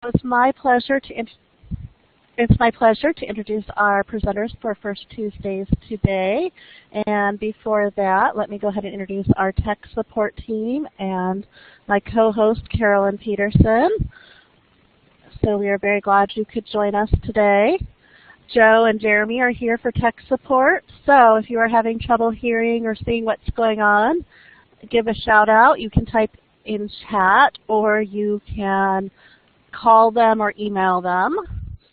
It's my pleasure to introduce our presenters for First Tuesdays today. And before that, let me go ahead and introduce our tech support team and my co-host, Carolyn Peterson. So we are very glad you could join us today. Joe and Jeremy are here for tech support. So if you are having trouble hearing or seeing what's going on, give a shout out. You can type in chat or you can call them or email them.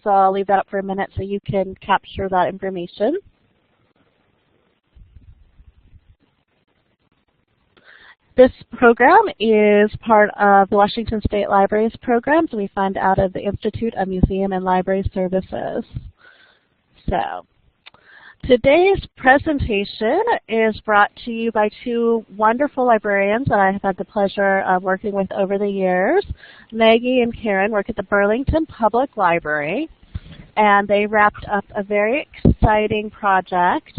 So I'll leave that up for a minute so you can capture that information. This program is part of the Washington State Library's programs we fund out of the Institute of Museum and Library Services. So today's presentation is brought to you by two wonderful librarians that I have had the pleasure of working with over the years. Maggie and Karen work at the Burlington Public Library, and they wrapped up a very exciting project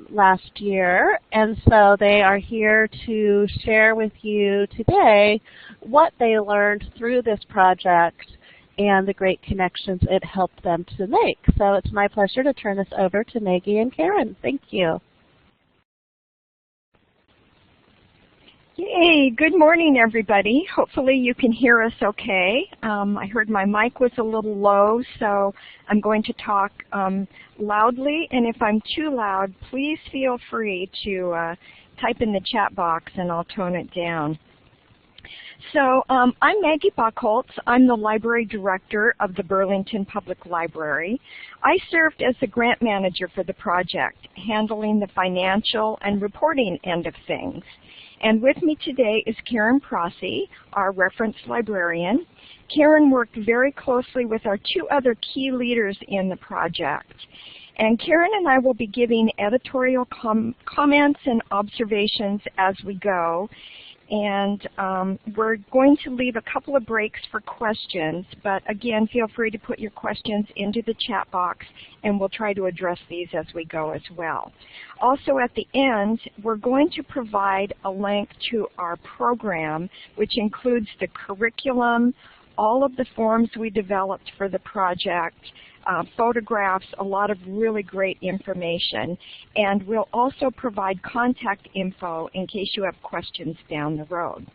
last year, and so they are here to share with you today what they learned through this project and the great connections it helped them to make. So it's my pleasure to turn this over to Maggie and Karen. Thank you. Yay, good morning everybody. Hopefully you can hear us okay. I heard my mic was a little low, so I'm going to talk loudly, and if I'm too loud, please feel free to type in the chat box and I'll tone it down. So I'm Maggie Buckholz. I'm the library director of the Burlington Public Library. I served as the grant manager for the project, handling the financial and reporting end of things. And with me today is Karen Prasse, our reference librarian. Karen worked very closely with our two other key leaders in the project. And Karen and I will be giving editorial comments and observations as we go. And we're going to leave a couple of breaks for questions, but again, feel free to put your questions into the chat box and we'll try to address these as we go as well. Also at the end, we're going to provide a link to our program, which includes the curriculum, all of the forms we developed for the project, photographs, a lot of really great information, and we'll also provide contact info in case you have questions down the road.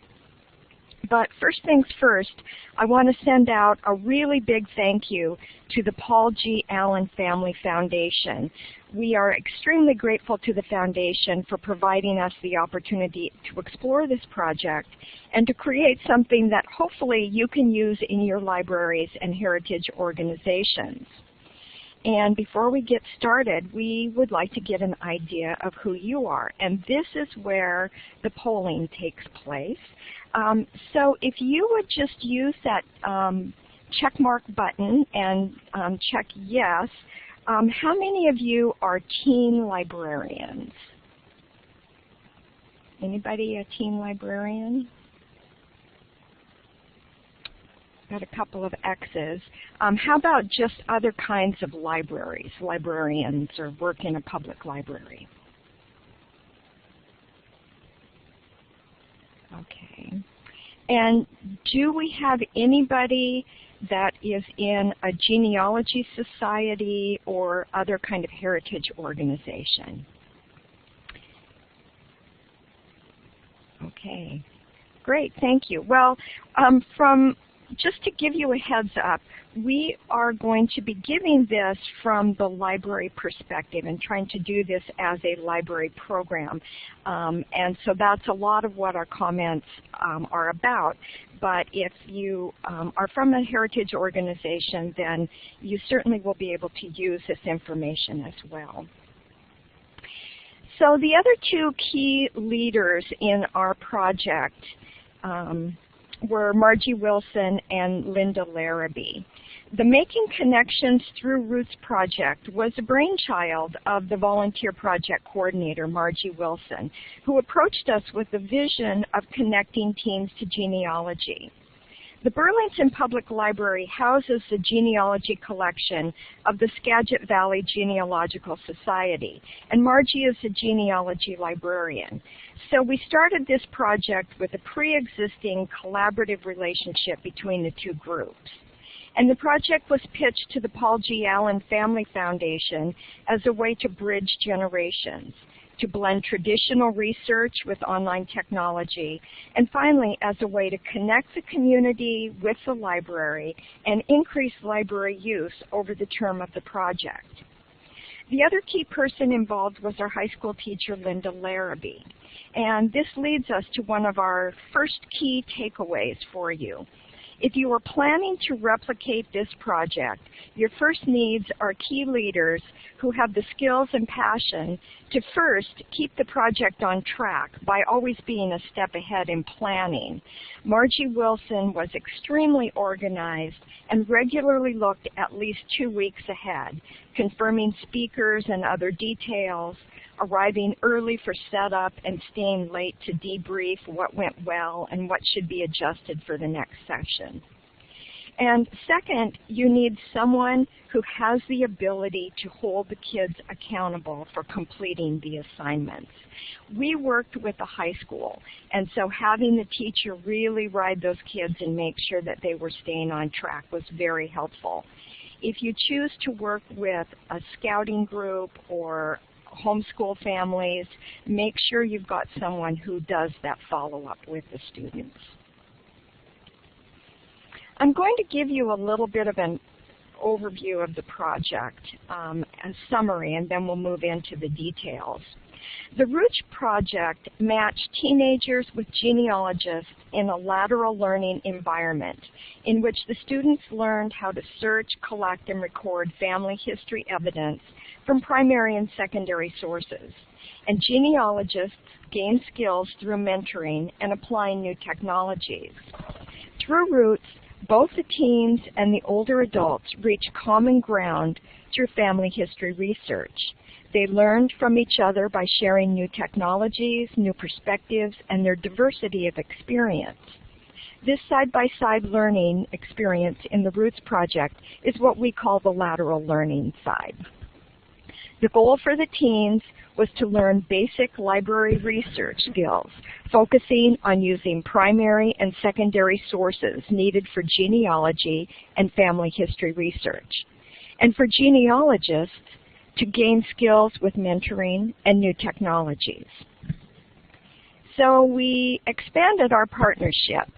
But first things first, I want to send out a really big thank you to the Paul G. Allen Family Foundation. We are extremely grateful to the foundation for providing us the opportunity to explore this project and to create something that hopefully you can use in your libraries and heritage organizations. And before we get started, we would like to get an idea of who you are. And this is where the polling takes place. So if you would just use that check mark button and check yes, how many of you are teen librarians? Anybody a teen librarian? Got a couple of X's. How about just other kinds of libraries, librarians, or work in a public library? Okay. And do we have anybody that is in a genealogy society or other kind of heritage organization? Okay. Great, thank you. Well, just to give you a heads up, we are going to be giving this from the library perspective and trying to do this as a library program. And so that's a lot of what our comments are about. But if you are from a heritage organization, then you certainly will be able to use this information as well. So the other two key leaders in our project were Margie Wilson and Linda Larrabee. The Making Connections Through Roots project was a brainchild of the volunteer project coordinator, Margie Wilson, who approached us with the vision of connecting teens to genealogy. The Burlington Public Library houses the genealogy collection of the Skagit Valley Genealogical Society, and Margie is a genealogy librarian. So we started this project with a pre-existing collaborative relationship between the two groups. And the project was pitched to the Paul G. Allen Family Foundation as a way to bridge generations, to blend traditional research with online technology, and finally as a way to connect the community with the library and increase library use over the term of the project. The other key person involved was our high school teacher, Linda Larrabee. And this leads us to one of our first key takeaways for you. If you are planning to replicate this project, your first needs are key leaders who have the skills and passion to first keep the project on track by always being a step ahead in planning. Margie Wilson was extremely organized and regularly looked at least 2 weeks ahead, confirming speakers and other details, arriving early for setup and staying late to debrief what went well and what should be adjusted for the next session. And second, you need someone who has the ability to hold the kids accountable for completing the assignments. We worked with the high school, and so having the teacher really ride those kids and make sure that they were staying on track was very helpful. If you choose to work with a scouting group or homeschool families, make sure you've got someone who does that follow-up with the students. I'm going to give you a little bit of an overview of the project, a summary, and then we'll move into the details. The Roots project matched teenagers with genealogists in a lateral learning environment in which the students learned how to search, collect, and record family history evidence from primary and secondary sources. And genealogists gained skills through mentoring and applying new technologies. Through Roots, both the teens and the older adults reached common ground through family history research. They learned from each other by sharing new technologies, new perspectives, and their diversity of experience. This side-by-side learning experience in the Roots project is what we call the lateral learning side. The goal for the teens was to learn basic library research skills, focusing on using primary and secondary sources needed for genealogy and family history research. And for genealogists, to gain skills with mentoring and new technologies. So we expanded our partnership.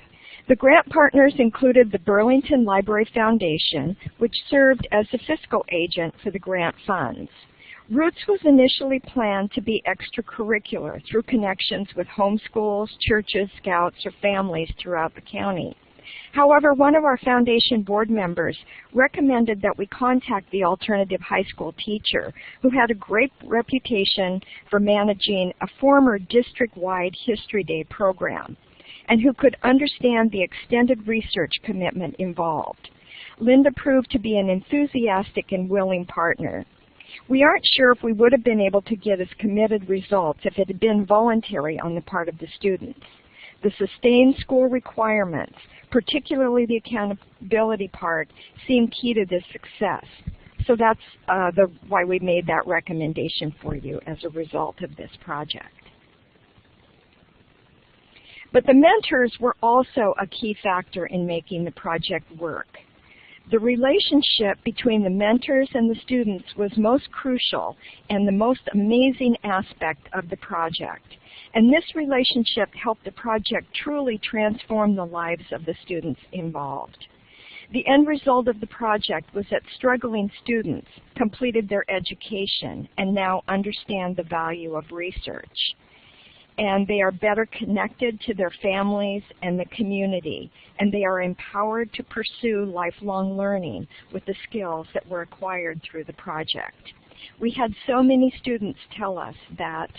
The grant partners included the Burlington Library Foundation, which served as the fiscal agent for the grant funds. Roots was initially planned to be extracurricular through connections with homeschools, churches, scouts, or families throughout the county. However, one of our foundation board members recommended that we contact the alternative high school teacher who had a great reputation for managing a former district-wide History Day program and who could understand the extended research commitment involved. Linda proved to be an enthusiastic and willing partner. We aren't sure if we would have been able to get as committed results if it had been voluntary on the part of the students. The sustained school requirements, particularly the accountability part, seem key to this success. So that's why we made that recommendation for you as a result of this project. But the mentors were also a key factor in making the project work. The relationship between the mentors and the students was most crucial and the most amazing aspect of the project. And this relationship helped the project truly transform the lives of the students involved. The end result of the project was that struggling students completed their education and now understand the value of research. And they are better connected to their families and the community, and they are empowered to pursue lifelong learning with the skills that were acquired through the project. We had so many students tell us that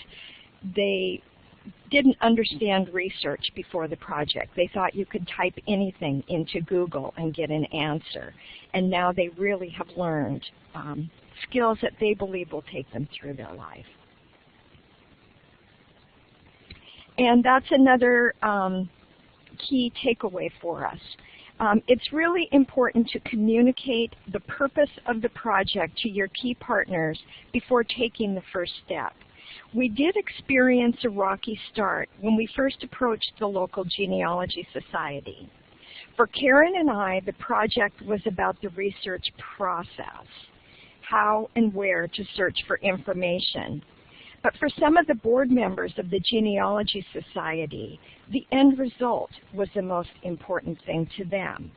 they didn't understand research before the project. They thought you could type anything into Google and get an answer, and now they really have learned skills that they believe will take them through their life. And that's another key takeaway for us. It's really important to communicate the purpose of the project to your key partners before taking the first step. We did experience a rocky start when we first approached the local genealogy society. For Karen and I, the project was about the research process, how and where to search for information. But for some of the board members of the Genealogy Society, the end result was the most important thing to them.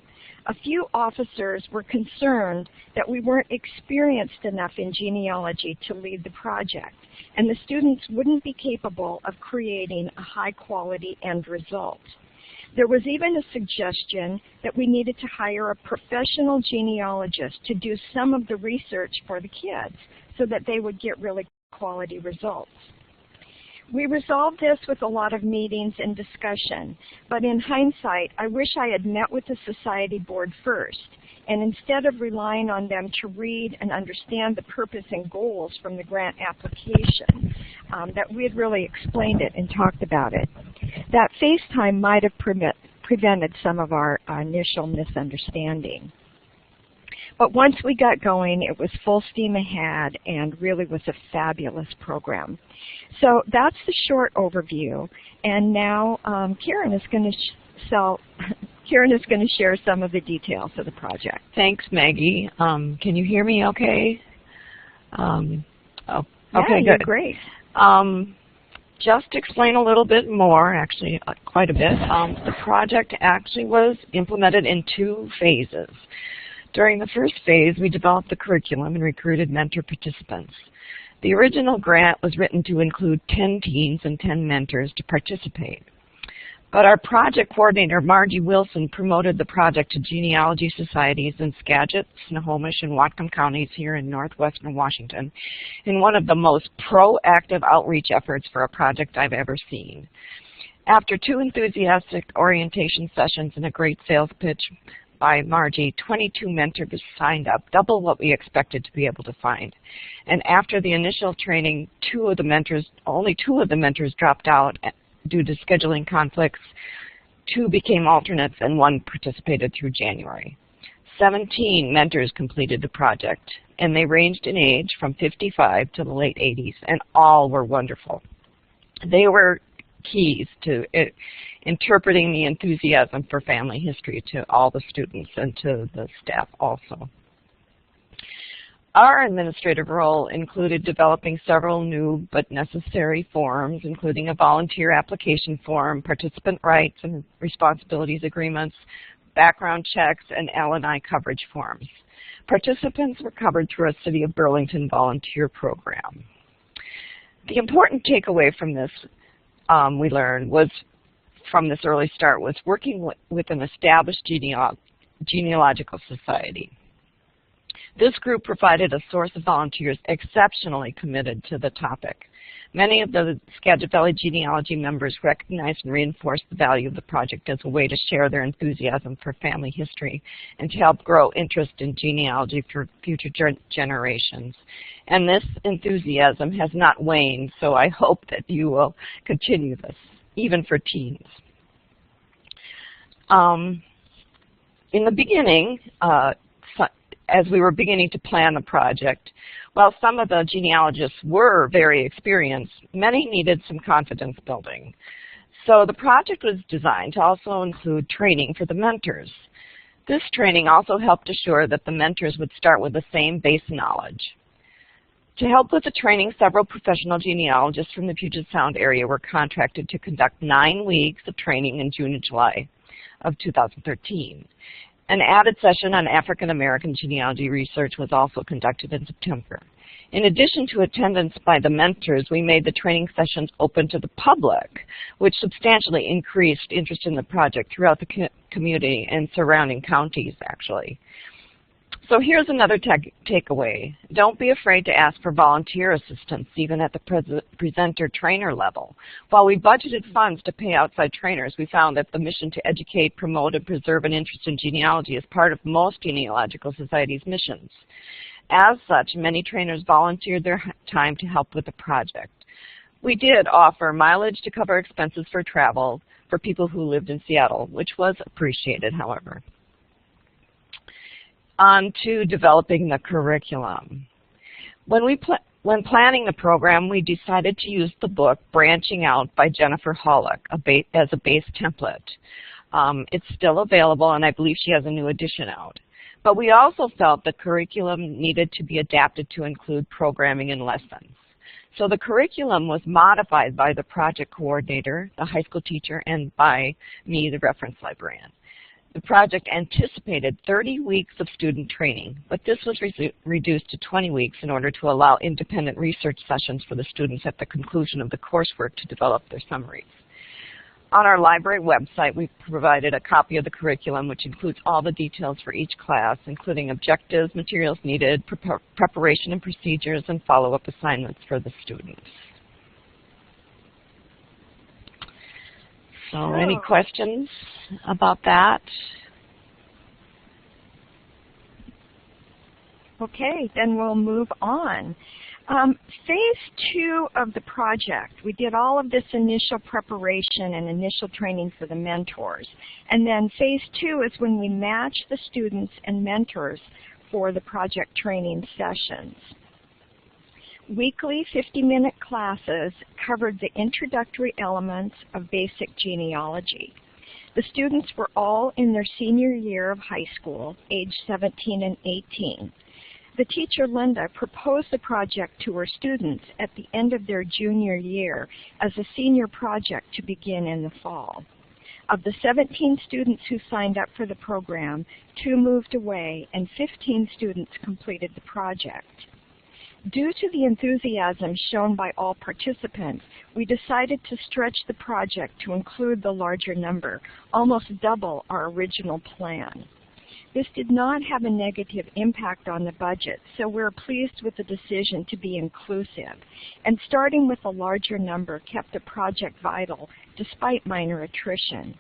A few officers were concerned that we weren't experienced enough in genealogy to lead the project, and the students wouldn't be capable of creating a high-quality end result. There was even a suggestion that we needed to hire a professional genealogist to do some of the research for the kids so that they would get really quality results. We resolved this with a lot of meetings and discussion, but in hindsight, I wish I had met with the society board first, and instead of relying on them to read and understand the purpose and goals from the grant application, that we had really explained it and talked about it. That FaceTime might have prevented some of our initial misunderstanding. But once we got going, it was full steam ahead and really was a fabulous program. So that's the short overview. And now Karen is going to share some of the details of the project. Thanks, Maggie. Can you hear me okay? Okay, yeah, you're great. Just to explain a little bit more, actually quite a bit, the project actually was implemented in 2 phases. During the first phase, we developed the curriculum and recruited mentor participants. The original grant was written to include 10 teens and 10 mentors to participate. But our project coordinator, Margie Wilson, promoted the project to genealogy societies in Skagit, Snohomish, and Whatcom counties here in northwestern Washington in one of the most proactive outreach efforts for a project I've ever seen. After 2 enthusiastic orientation sessions and a great sales pitch by Margie, 22 mentors signed up, double what we expected to be able to find. And after the initial training, only two of the mentors dropped out due to scheduling conflicts. 2 became alternates, and 1 participated through January. 17 mentors completed the project, and they ranged in age from 55 to the late 80s, and all were wonderful. They were keys to interpreting the enthusiasm for family history to all the students and to the staff also. Our administrative role included developing several new but necessary forms, including a volunteer application form, participant rights and responsibilities agreements, background checks, and L&I coverage forms. Participants were covered through a City of Burlington volunteer program. The important takeaway from this we learned was, from this early start, was working with an established genealogical society. This group provided a source of volunteers exceptionally committed to the topic. Many of the Skagit Valley Genealogy members recognized and reinforced the value of the project as a way to share their enthusiasm for family history and to help grow interest in genealogy for future generations. And this enthusiasm has not waned, so I hope that you will continue this, even for teens. In the beginning, as we were beginning to plan the project, while some of the genealogists were very experienced, many needed some confidence building. So the project was designed to also include training for the mentors. This training also helped assure that the mentors would start with the same base knowledge. To help with the training, several professional genealogists from the Puget Sound area were contracted to conduct 9 weeks of training in June and July of 2013. An added session on African American genealogy research was also conducted in September. In addition to attendance by the mentors, we made the training sessions open to the public, which substantially increased interest in the project throughout the community and surrounding counties, actually. So here's another takeaway. Don't be afraid to ask for volunteer assistance, even at the presenter-trainer level. While we budgeted funds to pay outside trainers, we found that the mission to educate, promote, and preserve an interest in genealogy is part of most genealogical societies' missions. As such, many trainers volunteered their time to help with the project. We did offer mileage to cover expenses for travel for people who lived in Seattle, which was appreciated, however. On to developing the curriculum. When planning the program, we decided to use the book Branching Out by Jennifer Hollick as a base template. It's still available, and I believe she has a new edition out. But we also felt the curriculum needed to be adapted to include programming and lessons. So the curriculum was modified by the project coordinator, the high school teacher, and by me, the reference librarian. The project anticipated 30 weeks of student training, but this was reduced to 20 weeks in order to allow independent research sessions for the students at the conclusion of the coursework to develop their summaries. On our library website, we've provided a copy of the curriculum, which includes all the details for each class, including objectives, materials needed, preparation and procedures, and follow-up assignments for the students. So any questions about that? Okay, then we'll move on. Phase 2 of the project, we did all of this initial preparation and initial training for the mentors. And then phase 2 is when we match the students and mentors for the project training sessions. Weekly 50-minute classes covered the introductory elements of basic genealogy. The students were all in their senior year of high school, age 17 and 18. The teacher, Linda, proposed the project to her students at the end of their junior year as a senior project to begin in the fall. Of the 17 students who signed up for the program, 2 moved away and 15 students completed the project. Due to the enthusiasm shown by all participants, we decided to stretch the project to include the larger number, almost double our original plan. This did not have a negative impact on the budget, so we're pleased with the decision to be inclusive. And starting with a larger number kept the project vital despite minor attrition.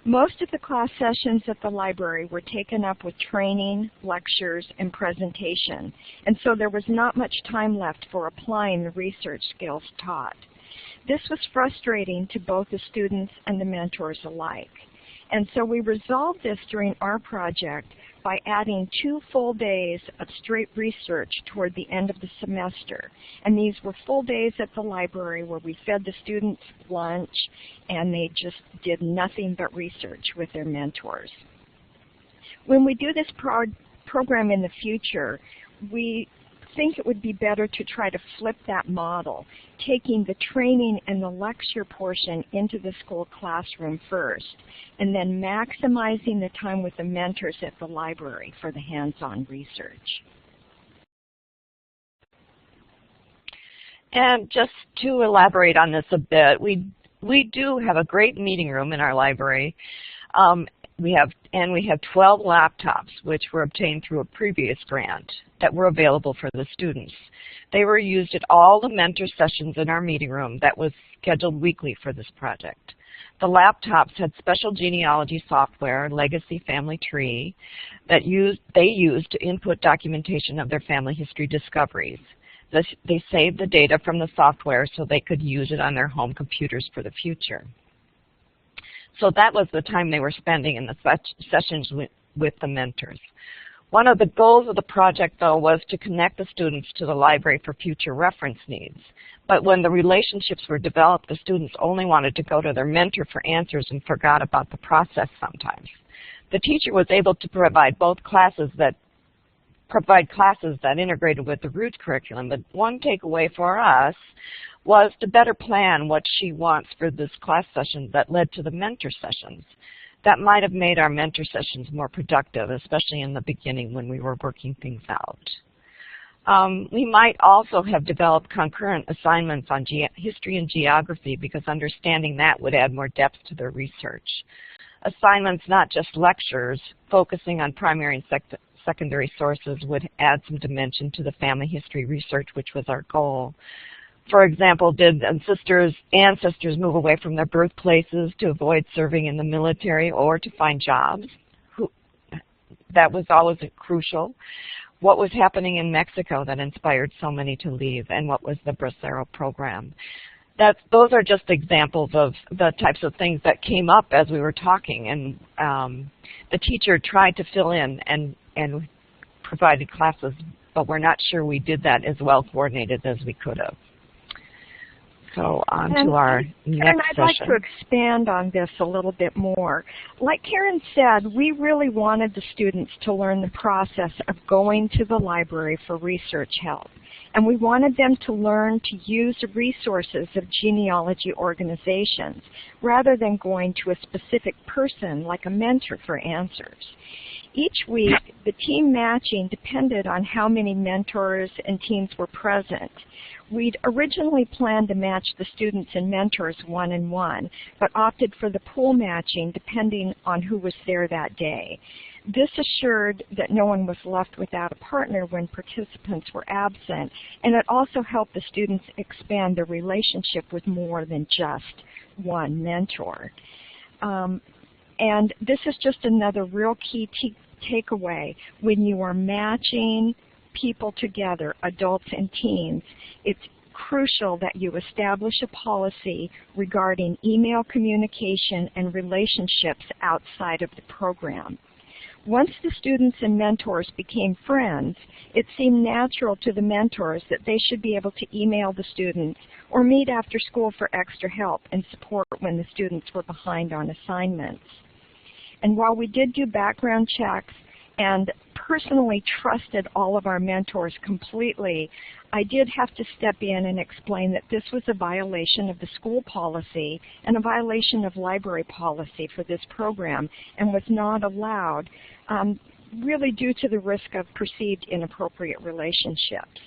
Most of the class sessions at the library were taken up with training, lectures, and presentation, and so there was not much time left for applying the research skills taught. This was frustrating to both the students and the mentors alike. And so we resolved this during our project by adding 2 full days of straight research toward the end of the semester. And these were full days at the library where we fed the students lunch and they just did nothing but research with their mentors. When we do this program in the future, we think it would be better to try to flip that model, taking the training and the lecture portion into the school classroom first, and then maximizing the time with the mentors at the library for the hands-on research. And just to elaborate on this a bit, we do have a great meeting room in our library. We have 12 laptops, which were obtained through a previous grant that were available for the students. They were used at all the mentor sessions in our meeting room that was scheduled weekly for this project. The laptops had special genealogy software, Legacy Family Tree, that they used to input documentation of their family history discoveries. They saved the data from the software so they could use it on their home computers for the future. So that was the time they were spending in the sessions with the mentors. One of the goals of the project, though, was to connect the students to the library for future reference needs. But when the relationships were developed, the students only wanted to go to their mentor for answers and forgot about the process sometimes. The teacher was able to provide classes that integrated with the root curriculum, but one takeaway for us was to better plan what she wants for this class session that led to the mentor sessions. That might have made our mentor sessions more productive, especially in the beginning when we were working things out. We might also have developed concurrent assignments on history and geography because understanding that would add more depth to their research. Assignments, not just lectures, focusing on primary and secondary sources would add some dimension to the family history research, which was our goal. For example, did ancestors move away from their birthplaces to avoid serving in the military or to find jobs? That was always crucial. What was happening in Mexico that inspired so many to leave, and what was the Prasse program? Those are just examples of the types of things that came up as we were talking, and the teacher tried to fill in and and provided classes, but we're not sure we did that as well coordinated as we could have. So on to our next I'd like to expand on this a little bit more. Like Karen said, we really wanted the students to learn the process of going to the library for research help. And we wanted them to learn to use the resources of genealogy organizations rather than going to a specific person like a mentor for answers. Each week, the team matching depended on how many mentors and teams were present. We'd originally planned to match the students and mentors one-on-one, but opted for the pool matching depending on who was there that day. This assured that no one was left without a partner when participants were absent, and it also helped the students expand their relationship with more than just one mentor. And this is just another real key takeaway. When you are matching people together, adults and teens, it's crucial that you establish a policy regarding email communication and relationships outside of the program. Once the students and mentors became friends, it seemed natural to the mentors that they should be able to email the students or meet after school for extra help and support when the students were behind on assignments. And while we did do background checks and personally trusted all of our mentors completely, I did have to step in and explain that this was a violation of the school policy and a violation of library policy for this program and was not allowed, really due to the risk of perceived inappropriate relationships.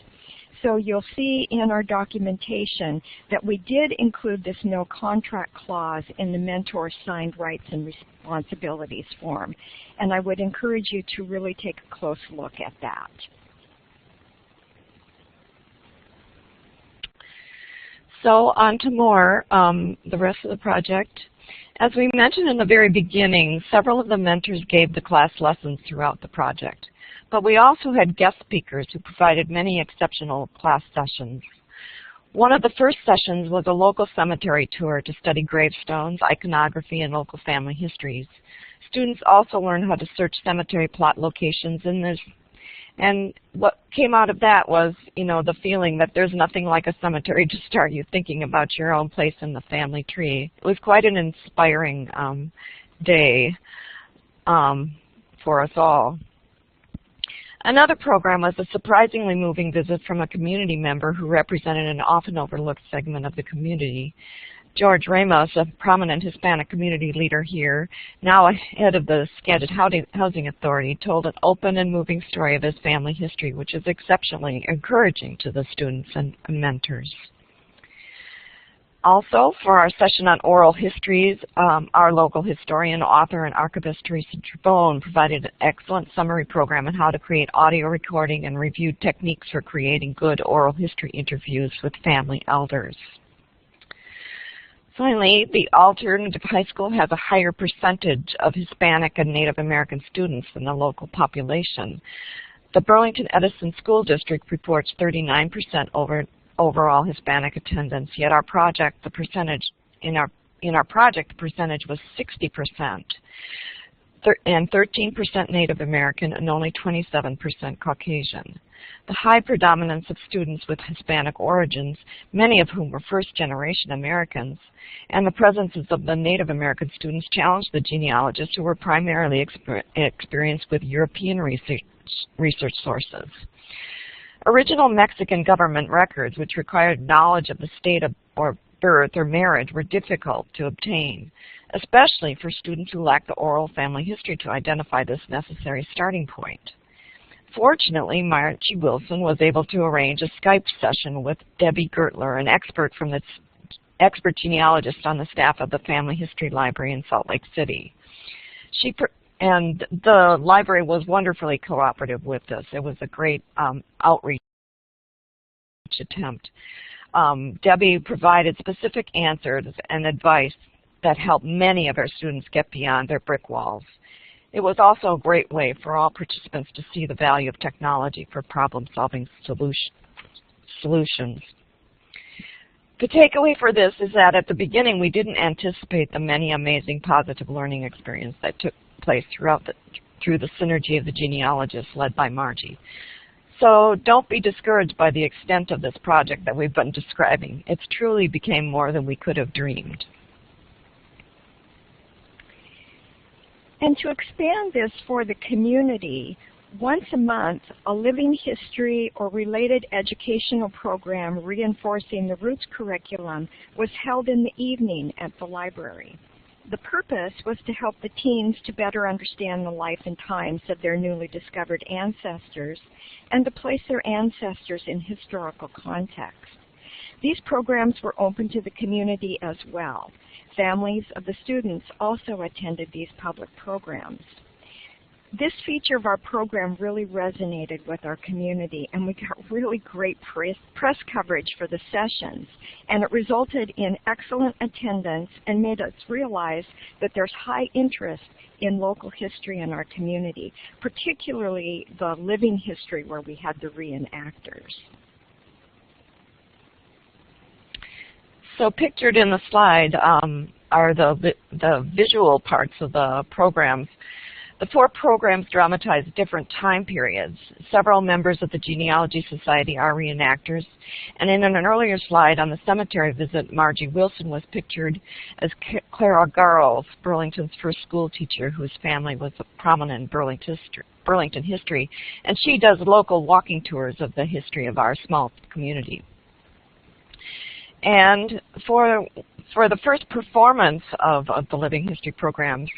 So you'll see in our documentation that we did include this no contract clause in the mentor signed rights and responsibilities form. And I would encourage you to really take a close look at that. So on to more, the rest of the project. As we mentioned in the very beginning, several of the mentors gave the class lessons throughout the project. But we also had guest speakers who provided many exceptional class sessions. One of the first sessions was a local cemetery tour to study gravestones, iconography, and local family histories. Students also learned how to search cemetery plot locations in this. And what came out of that was, the feeling that there's nothing like a cemetery to start you thinking about your own place in the family tree. It was quite an inspiring day for us all. Another program was a surprisingly moving visit from a community member who represented an often overlooked segment of the community. George Ramos, a prominent Hispanic community leader here, now head of the Skagit Housing Authority, told an open and moving story of his family history, which is exceptionally encouraging to the students and mentors. Also, for our session on oral histories, our local historian, author, and archivist Teresa Trebone provided an excellent summary program on how to create audio recording and reviewed techniques for creating good oral history interviews with family elders. Finally, the alternative high school has a higher percentage of Hispanic and Native American students than the local population. The Burlington Edison School District reports 39% overall Hispanic attendance, yet our project, the percentage in our project, the percentage was 60%, and 13% Native American and only 27% Caucasian. The high predominance of students with Hispanic origins, many of whom were first-generation Americans, and the presence of the Native American students challenged the genealogists, who were primarily experienced with European research sources. Original Mexican government records, which required knowledge of the state of or birth or marriage, were difficult to obtain, especially for students who lacked the oral family history to identify this necessary starting point. Fortunately, Margie Wilson was able to arrange a Skype session with Debbie Gertler, an expert genealogist on the staff of the Family History Library in Salt Lake City. And the library was wonderfully cooperative with this. It was a great outreach attempt. Debbie provided specific answers and advice that helped many of our students get beyond their brick walls. It was also a great way for all participants to see the value of technology for problem-solving solutions. The takeaway for this is that at the beginning we didn't anticipate the many amazing positive learning experiences that took place throughout through the synergy of the genealogists led by Margie. So don't be discouraged by the extent of this project that we've been describing. It truly became more than we could have dreamed. And to expand this for the community, once a month, a living history or related educational program reinforcing the Roots curriculum was held in the evening at the library. The purpose was to help the teens to better understand the life and times of their newly discovered ancestors and to place their ancestors in historical context. These programs were open to the community as well. Families of the students also attended these public programs. This feature of our program really resonated with our community, and we got really great press coverage for the sessions, and it resulted in excellent attendance and made us realize that there's high interest in local history in our community, particularly the living history where we had the reenactors. So pictured in the slide are the visual parts of the programs. The 4 programs dramatize different time periods. Several members of the Genealogy Society are reenactors, and in an earlier slide on the cemetery visit, Margie Wilson was pictured as Clara Garles, Burlington's first school teacher whose family was prominent in Burlington history, and she does local walking tours of the history of our small community. And for the first performance of the Living History programs,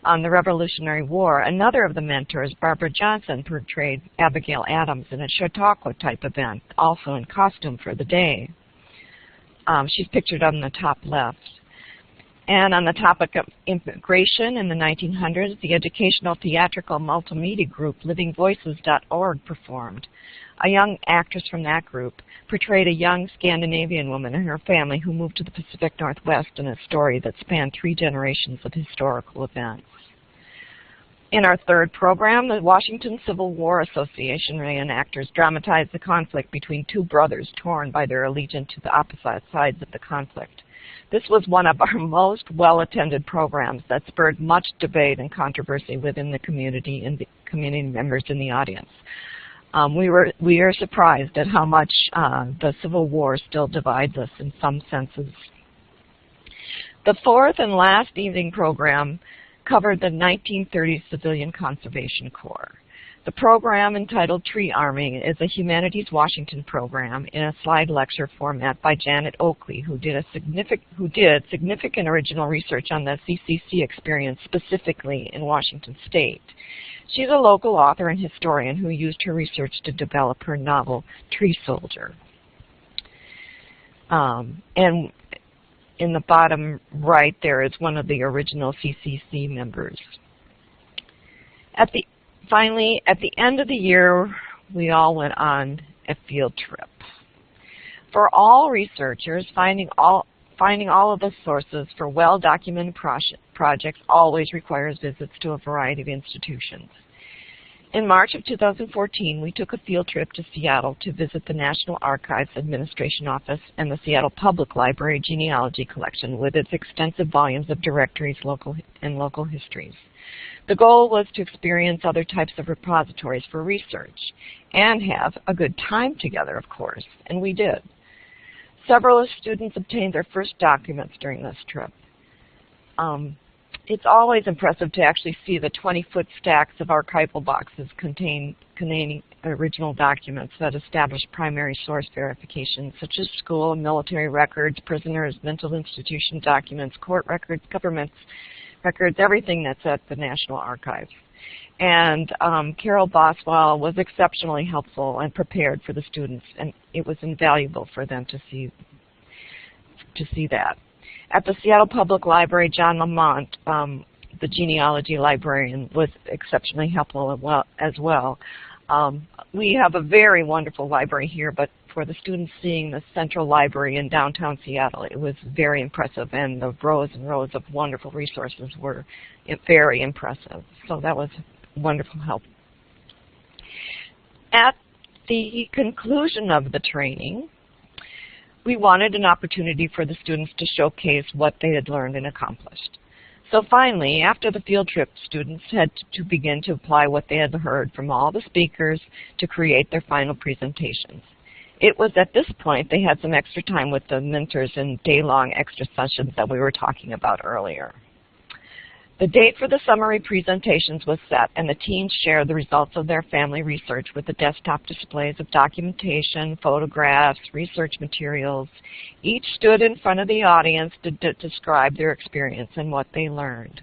on the Revolutionary War, another of the mentors, Barbara Johnson, portrayed Abigail Adams in a Chautauqua-type event, also in costume for the day. She's pictured on the top left. And on the topic of immigration in the 1900s, the educational theatrical multimedia group livingvoices.org performed. A young actress from that group portrayed a young Scandinavian woman and her family who moved to the Pacific Northwest in a story that spanned 3 generations of historical events. In our third program, the Washington Civil War Association reenactors dramatized the conflict between 2 brothers torn by their allegiance to the opposite sides of the conflict. This was one of our most well-attended programs that spurred much debate and controversy within the community and the community members in the audience. We are surprised at how much the Civil War still divides us in some senses. The fourth and last evening program covered the 1930s Civilian Conservation Corps. The program, entitled Tree Arming, is a Humanities Washington program in a slide lecture format by Janet Oakley, who did significant original research on the CCC experience specifically in Washington State. She's a local author and historian who used her research to develop her novel, Tree Soldier. And in the bottom right there is one of the original CCC members. Finally, at the end of the year, we all went on a field trip. For all researchers, finding all of the sources for well-documented projects always requires visits to a variety of institutions. In March of 2014, we took a field trip to Seattle to visit the National Archives Administration Office and the Seattle Public Library Genealogy Collection with its extensive volumes of directories and local histories. The goal was to experience other types of repositories for research and have a good time together, of course, and we did. Several students obtained their first documents during this trip. It's always impressive to actually see the 20-foot stacks of archival boxes containing original documents that establish primary source verification, such as school and military records, prisoners, mental institution documents, court records, government records, everything that's at the National Archives. And Carol Boswell was exceptionally helpful and prepared for the students, and it was invaluable for them to see that. At the Seattle Public Library, John Lamont, the genealogy librarian, was exceptionally helpful as well. We have a very wonderful library here, but for the students seeing the central library in downtown Seattle, it was very impressive, and the rows and rows of wonderful resources were very impressive. So that was wonderful help. At the conclusion of the training, we wanted an opportunity for the students to showcase what they had learned and accomplished. So finally, after the field trip, students had to begin to apply what they had heard from all the speakers to create their final presentations. It was at this point they had some extra time with the mentors and day-long extra sessions that we were talking about earlier. The date for the summary presentations was set, and the teens shared the results of their family research with the desktop displays of documentation, photographs, research materials. Each stood in front of the audience to describe their experience and what they learned.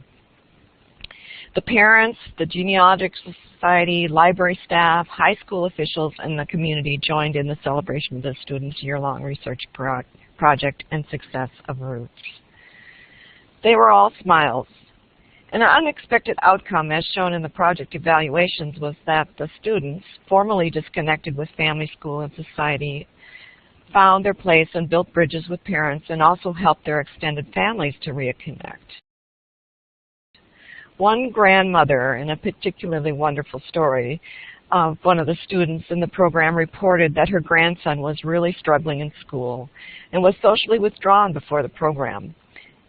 The parents, the Genealogical Society, library staff, high school officials, and the community joined in the celebration of the students' year-long research project and success of Roots. They were all smiles. An unexpected outcome, as shown in the project evaluations, was that the students, formerly disconnected with family, school, and society, found their place and built bridges with parents and also helped their extended families to reconnect. One grandmother, in a particularly wonderful story of one of the students in the program, reported that her grandson was really struggling in school and was socially withdrawn before the program.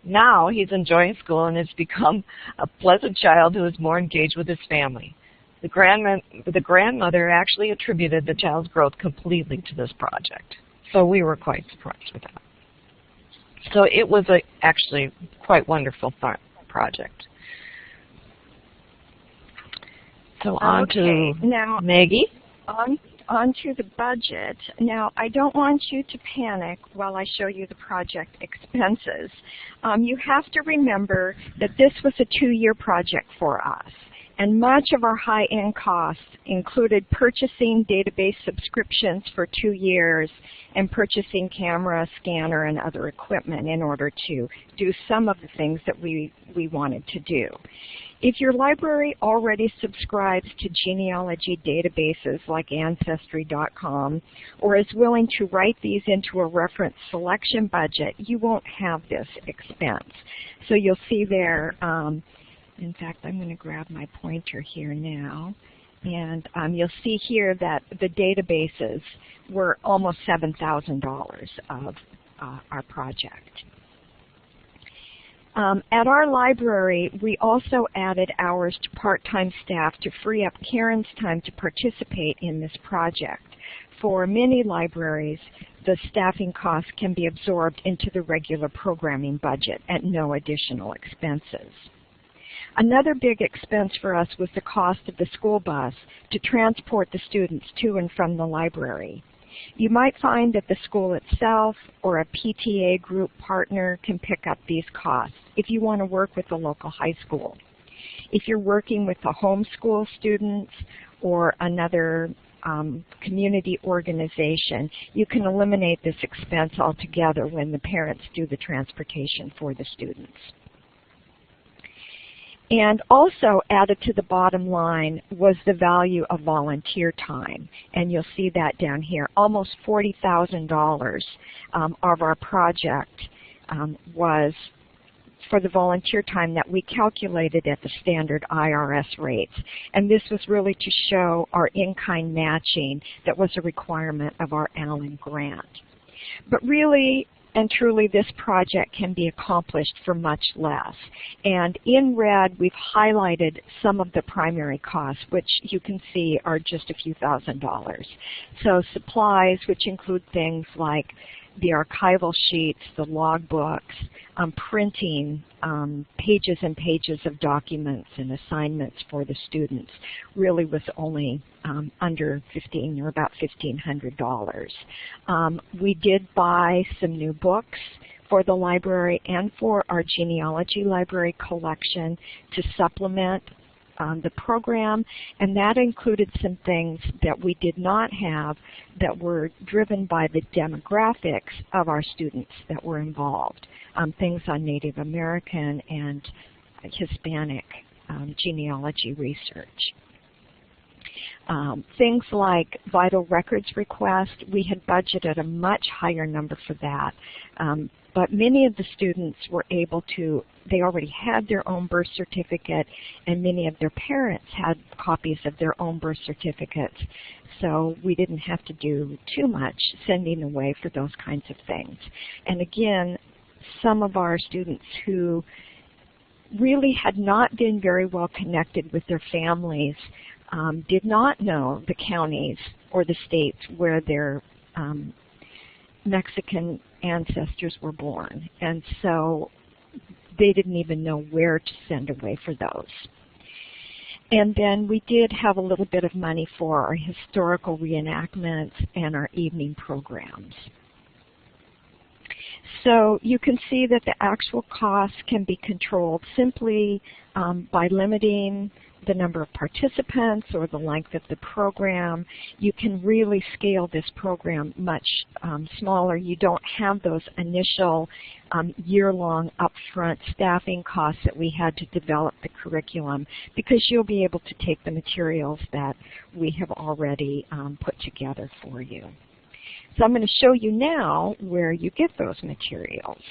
Now he's enjoying school and has become a pleasant child who is more engaged with his family. The grandmother actually attributed the child's growth completely to this project. So we were quite surprised with that. So it was actually quite wonderful project. So on to now, Maggie. On to the budget. Now, I don't want you to panic while I show you the project expenses. You have to remember that this was a 2-year project for us, and much of our high-end costs included purchasing database subscriptions for 2 years and purchasing camera, scanner, and other equipment in order to do some of the things that we wanted to do. If your library already subscribes to genealogy databases like Ancestry.com or is willing to write these into a reference selection budget, you won't have this expense. So you'll see there, in fact, I'm going to grab my pointer here now, and you'll see here that the databases were almost $7,000 of our project. At our library, we also added hours to part-time staff to free up Karen's time to participate in this project. For many libraries, the staffing costs can be absorbed into the regular programming budget at no additional expenses. Another big expense for us was the cost of the school bus to transport the students to and from the library. You might find that the school itself or a PTA group partner can pick up these costs if you want to work with the local high school. If you're working with the homeschool students or another community organization, you can eliminate this expense altogether when the parents do the transportation for the students. And also added to the bottom line was the value of volunteer time. And you'll see that down here. Almost $40,000 of our project was for the volunteer time that we calculated at the standard IRS rates. And this was really to show our in-kind matching that was a requirement of our Allen grant. But really, and truly, this project can be accomplished for much less. And in red, we've highlighted some of the primary costs, which you can see are just a few $1,000s. So supplies, which include things like the archival sheets, the logbooks, printing pages and pages of documents and assignments for the students, really was only under $1,500 or about $1,500. We did buy some new books for the library and for our genealogy library collection to supplement the program, and that included some things that we did not have that were driven by the demographics of our students that were involved, things on Native American and Hispanic genealogy research. Things like vital records request, we had budgeted a much higher number for that. But many of the students were able to, they already had their own birth certificate, and many of their parents had copies of their own birth certificates. So we didn't have to do too much sending away for those kinds of things. And again, some of our students who really had not been very well connected with their families, did not know the counties or the states where their Mexican ancestors were born. And so they didn't even know where to send away for those. And then we did have a little bit of money for our historical reenactments and our evening programs. So you can see that the actual costs can be controlled simply by limiting the number of participants or the length of the program. You can really scale this program much smaller. You don't have those initial year-long upfront staffing costs that we had to develop the curriculum, because you'll be able to take the materials that we have already put together for you. So I'm going to show you now where you get those materials.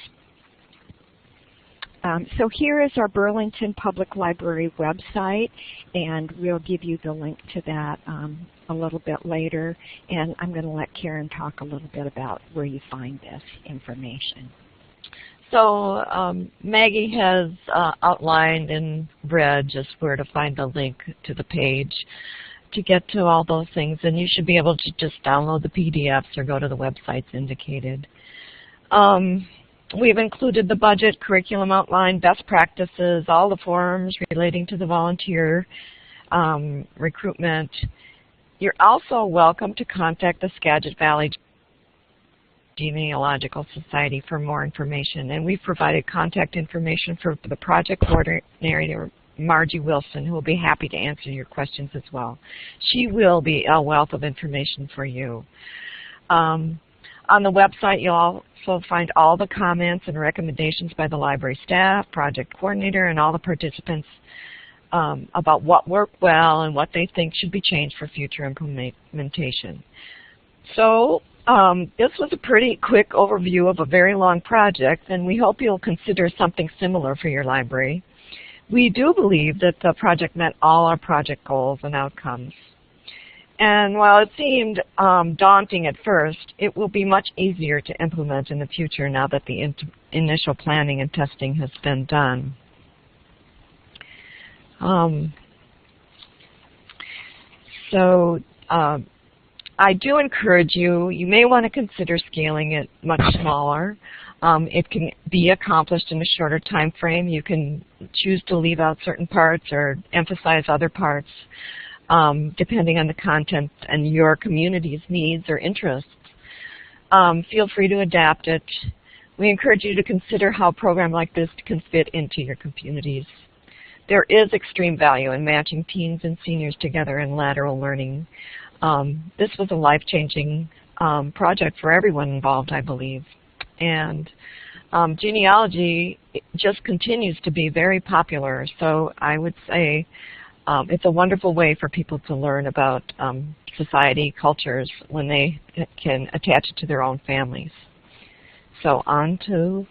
So here is our Burlington Public Library website, and we'll give you the link to that a little bit later. And I'm going to let Karen talk a little bit about where you find this information. So Maggie has outlined in red just where to find the link to the page to get to all those things, and you should be able to just download the PDFs or go to the websites indicated. We've included the budget, curriculum outline, best practices, all the forms relating to the volunteer recruitment. You're also welcome to contact the Skagit Valley Genealogical Society for more information, and we've provided contact information for the project coordinator, Margie Wilson, who will be happy to answer your questions as well. She will be a wealth of information for you. On the website, you'll also find all the comments and recommendations by the library staff, project coordinator, and all the participants about what worked well and what they think should be changed for future implementation. So this was a pretty quick overview of a very long project, and we hope you'll consider something similar for your library. We do believe that the project met all our project goals and outcomes. And while it seemed daunting at first, it will be much easier to implement in the future now that the initial planning and testing has been done. I do encourage you, you may want to consider scaling it much smaller. It can be accomplished in a shorter time frame. You can choose to leave out certain parts or emphasize other parts, depending on the content and your community's needs or interests. Feel free to adapt it. We encourage you to consider how a program like this can fit into your communities. There is extreme value in matching teens and seniors together in lateral learning. This was a life-changing project for everyone involved, I believe. And genealogy just continues to be very popular, so I would say it's a wonderful way for people to learn about society, cultures, when they can attach it to their own families. So on to,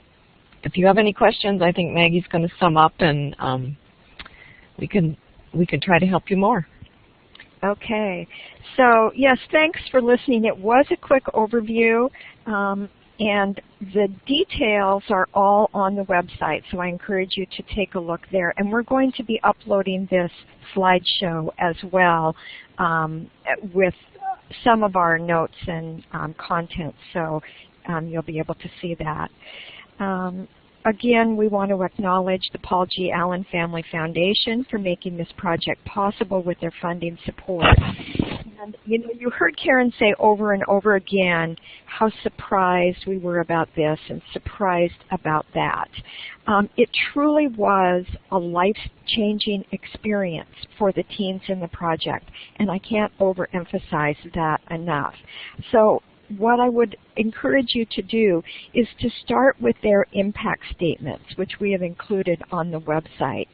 if you have any questions, I think Maggie's going to sum up, and we can try to help you more. Okay. So yes, thanks for listening. It was a quick overview. And the details are all on the website, so I encourage you to take a look there. And we're going to be uploading this slideshow as well with some of our notes and content, so you'll be able to see that. Again, we want to acknowledge the Paul G. Allen Family Foundation for making this project possible with their funding support. And you heard Karen say over and over again how surprised we were about this and surprised about that. It truly was a life-changing experience for the teens in the project, and I can't overemphasize that enough. So what I would encourage you to do is to start with their impact statements, which we have included on the website.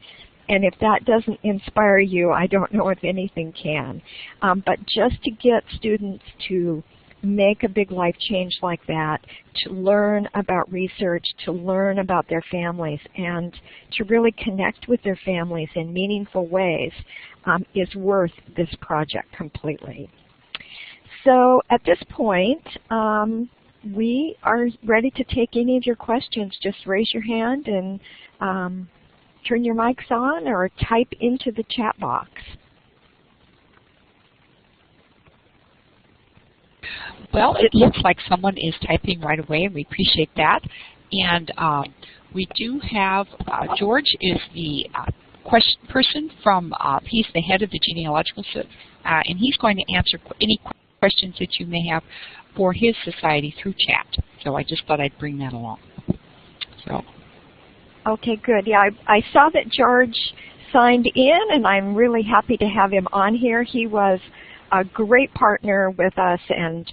And if that doesn't inspire you, I don't know if anything can. But just to get students to make a big life change like that, to learn about research, to learn about their families, and to really connect with their families in meaningful ways is worth this project completely. So at this point, we are ready to take any of your questions. Just raise your hand and turn your mics on or type into the chat box. Well, it looks like someone is typing right away, and we appreciate that. And we do have, George is the person from, he's the head of the Genealogical Society, and he's going to answer any questions that you may have for his society through chat. So I just thought I'd bring that along. So. Okay, good. Yeah, I saw that George signed in, and I'm really happy to have him on here. He was a great partner with us and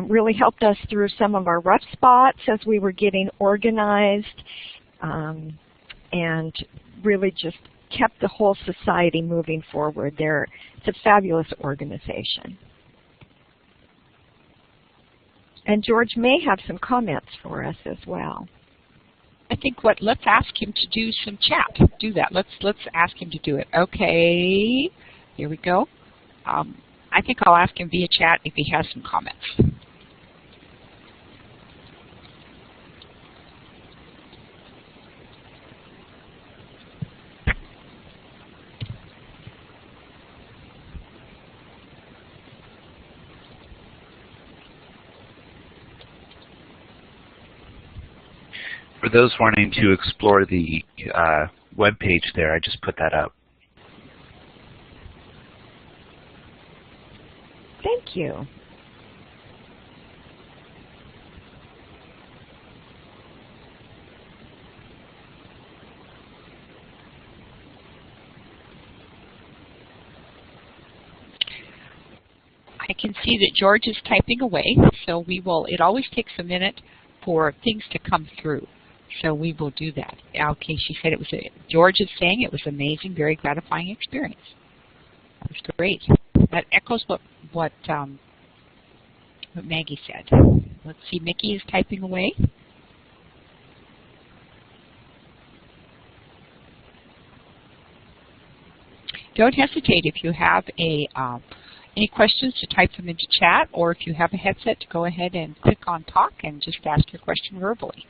really helped us through some of our rough spots as we were getting organized, and really just kept the whole society moving forward. It's a fabulous organization. And George may have some comments for us as well. I think let's ask him to do some chat. Do that. Let's ask him to do it. Okay, here we go. I think I'll ask him via chat if he has some comments. For those wanting to explore the web page there, I just put that up. Thank you. I can see that George is typing away, so it always takes a minute for things to come through. So we will do that. Okay, she said George is saying it was amazing, very gratifying experience. That was great. That echoes what Maggie said. Let's see, Mickey is typing away. Don't hesitate if you have any questions to type them into chat, or if you have a headset to go ahead and click on talk and just ask your question verbally.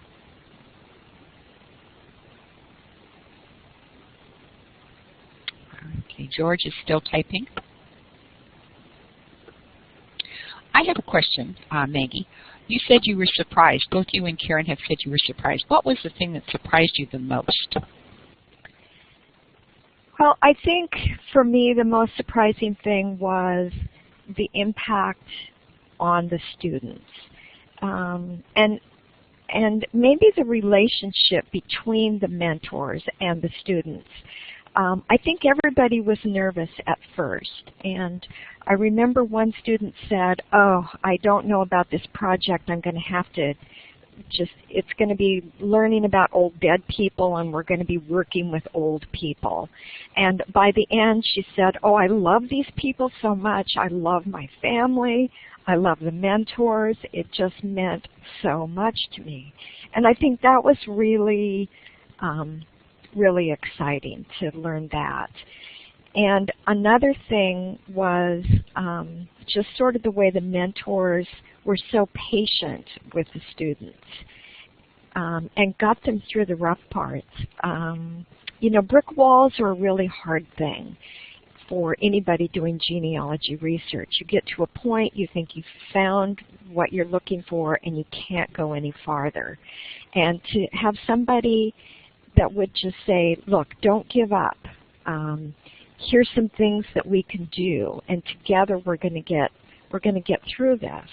Okay, George is still typing. I have a question, Maggie. You said you were surprised. Both you and Karen have said you were surprised. What was the thing that surprised you the most? Well, I think for me the most surprising thing was the impact on the students, and maybe the relationship between the mentors and the students. I think everybody was nervous at first, and I remember one student said, "Oh, I don't know about this project. I'm going to have to it's going to be learning about old dead people, and we're going to be working with old people." And by the end, she said, "Oh, I love these people so much. I love my family. I love the mentors. It just meant so much to me." And I think that was really, really exciting to learn that. And another thing was just sort of the way the mentors were so patient with the students and got them through the rough parts. You know, brick walls are a really hard thing for anybody doing genealogy research. You get to a point, you think you've found what you're looking for, and you can't go any farther. And to have somebody that would just say, "Look, don't give up. Here's some things that we can do, and together we're going to get through this,"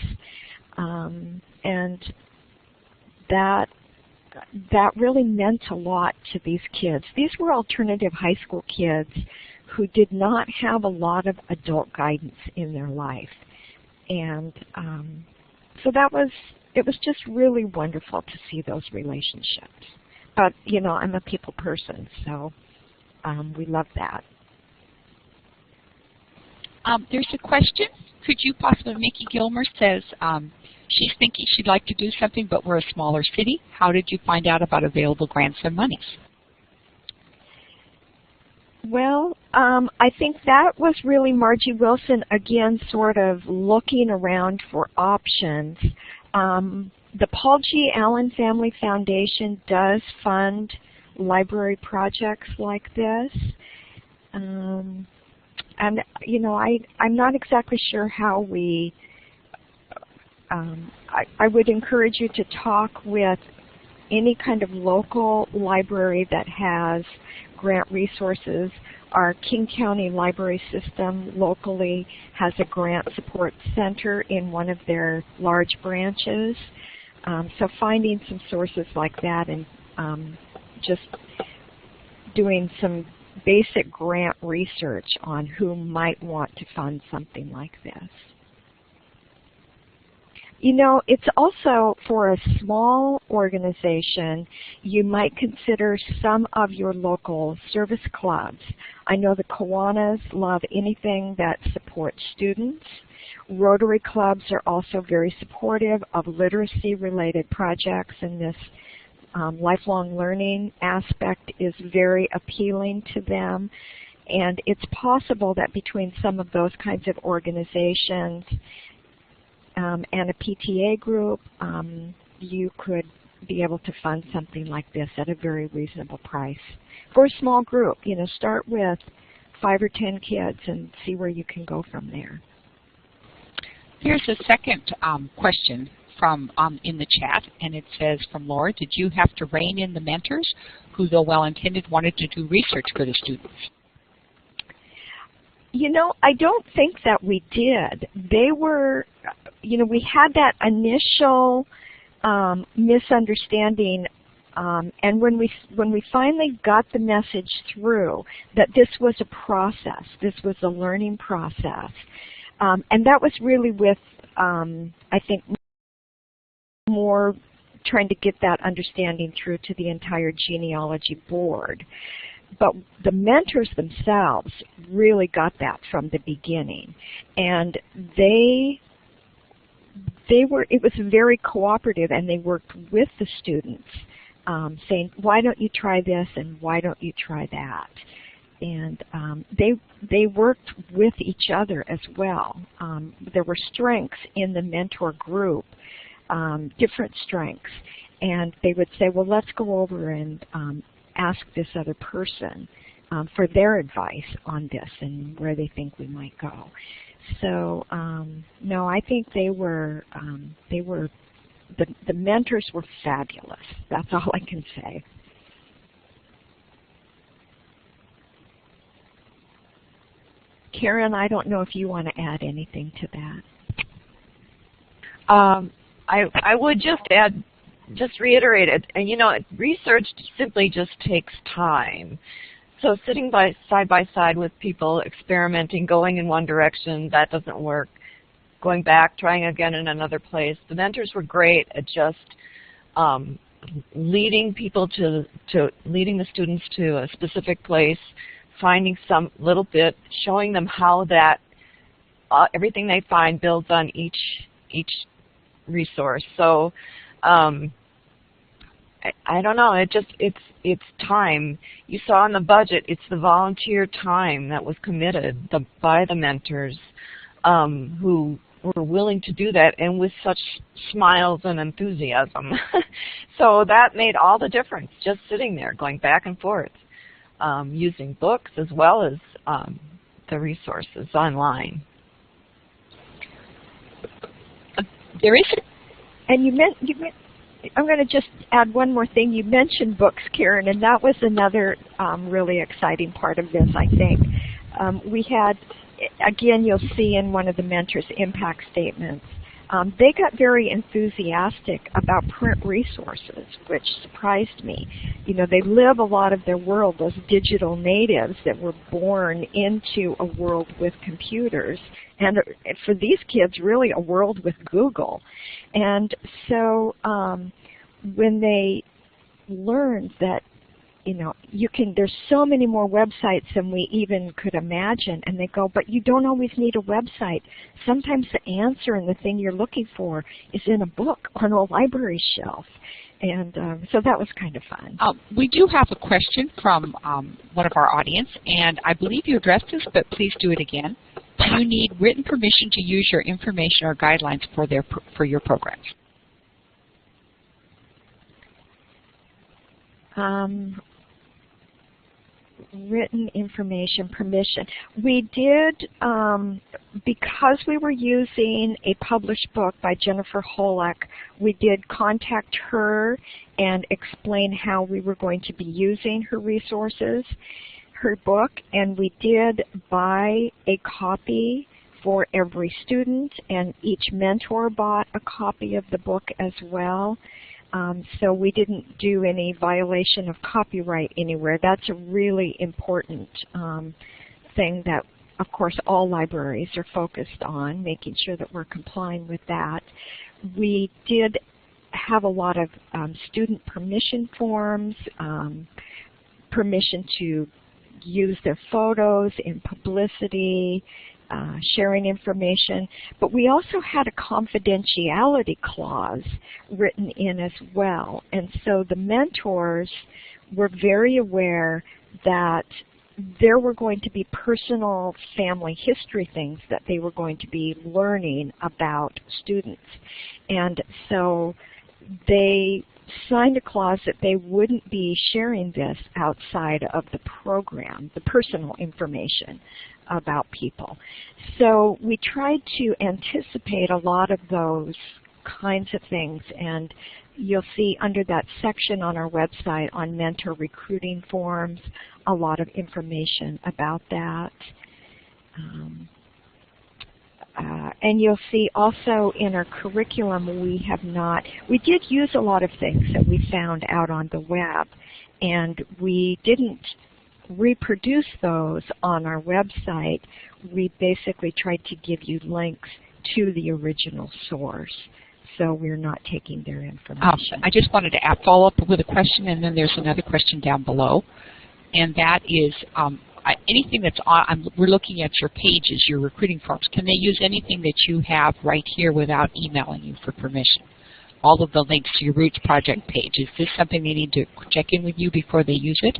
and that really meant a lot to these kids. These were alternative high school kids who did not have a lot of adult guidance in their life, and so it was just really wonderful to see those relationships. But you know, I'm a people person, so we love that. There's a question. Could you possibly, Mickey Gilmer says, she's thinking she'd like to do something, but we're a smaller city. How did you find out about available grants and monies? Well, I think that was really Margie Wilson, again, sort of looking around for options. The Paul G. Allen Family Foundation does fund library projects like this. And you know, I'm not exactly sure how we. I would encourage you to talk with any kind of local library that has grant resources. Our King County Library System locally has a grant support center in one of their large branches. So finding some sources like that and just doing some basic grant research on who might want to fund something like this. You know, it's also for a small organization, you might consider some of your local service clubs. I know the Kiwanis love anything that supports students. Rotary Clubs are also very supportive of literacy-related projects, and this lifelong learning aspect is very appealing to them. And it's possible that between some of those kinds of organizations and a PTA group, you could be able to fund something like this at a very reasonable price. For a small group, you know, start with 5 or 10 kids and see where you can go from there. Here's a second question from in the chat, and it says from Laura, did you have to rein in the mentors who, though well-intended, wanted to do research for the students? You know, I don't think that we did. They were, you know, we had that initial misunderstanding, and when we finally got the message through that this was a process, this was a learning process, and that was really with, I think, more trying to get that understanding through to the entire genealogy board. But the mentors themselves really got that from the beginning, and it was very cooperative, and they worked with the students, saying, why don't you try this and why don't you try that? And they worked with each other as well. There were strengths in the mentor group, different strengths, and they would say, well, let's go over and ask this other person for their advice on this and where they think we might go. So no, I think the mentors were fabulous. That's all I can say. Karen, I don't know if you want to add anything to that. I would just add, just reiterate it. And you know, research simply just takes time. So sitting side by side with people, experimenting, going in one direction, that doesn't work. Going back, trying again in another place. The mentors were great at just leading people leading the students to a specific place, finding some little bit, showing them how that everything they find builds on each resource. So I don't know, it's time. You saw in the budget, it's the volunteer time that was committed by the mentors who were willing to do that, and with such smiles and enthusiasm. So that made all the difference, just sitting there, going back and forth, using books as well as the resources online. There is, and you meant. I'm going to just add one more thing. You mentioned books, Karen, and that was another really exciting part of this, I think. We had, again, you'll see in one of the mentors' impact statements, they got very enthusiastic about print resources, which surprised me. You know, they live a lot of their world, those digital natives that were born into a world with computers, and for these kids, really a world with Google. And so when they learned that, you know, there's so many more websites than we even could imagine, and they go, but you don't always need a website. Sometimes the answer and the thing you're looking for is in a book on a library shelf. And so that was kind of fun. We do have a question from one of our audience, and I believe you addressed this, but please do it again. Do you need written permission to use your information or guidelines for your programs? written information permission. We did, because we were using a published book by Jennifer Holek, we did contact her and explain how we were going to be using her resources, her book, and we did buy a copy for every student, and each mentor bought a copy of the book as well. So we didn't do any violation of copyright anywhere. That's a really important thing that, of course, all libraries are focused on, making sure that we're complying with that. We did have a lot of student permission forms, permission to use their photos in publicity, sharing information, but we also had a confidentiality clause written in as well. And so the mentors were very aware that there were going to be personal family history things that they were going to be learning about students. And so they signed a clause that they wouldn't be sharing this outside of the program, the personal information about people. So we tried to anticipate a lot of those kinds of things, and you'll see under that section on our website on mentor recruiting forms a lot of information about that. And you'll see also in our curriculum we did use a lot of things that we found out on the web, and we didn't reproduce those on our website. We basically tried to give you links to the original source, so we're not taking their information. I just wanted to follow up with a question, and then there's another question down below, and that is anything that's on, we're looking at your pages, your recruiting forms. Can they use anything that you have right here without emailing you for permission? All of the links to your Roots project page. Is this something they need to check in with you before they use it?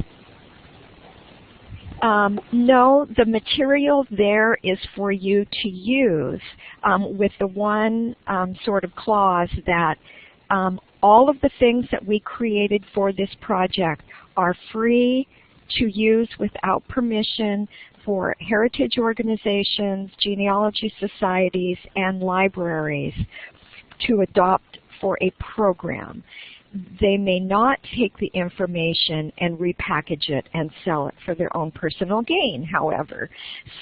No, the material there is for you to use with the one sort of clause that all of the things that we created for this project are free to use without permission for heritage organizations, genealogy societies, and libraries to adopt for a program. They may not take the information and repackage it and sell it for their own personal gain, however.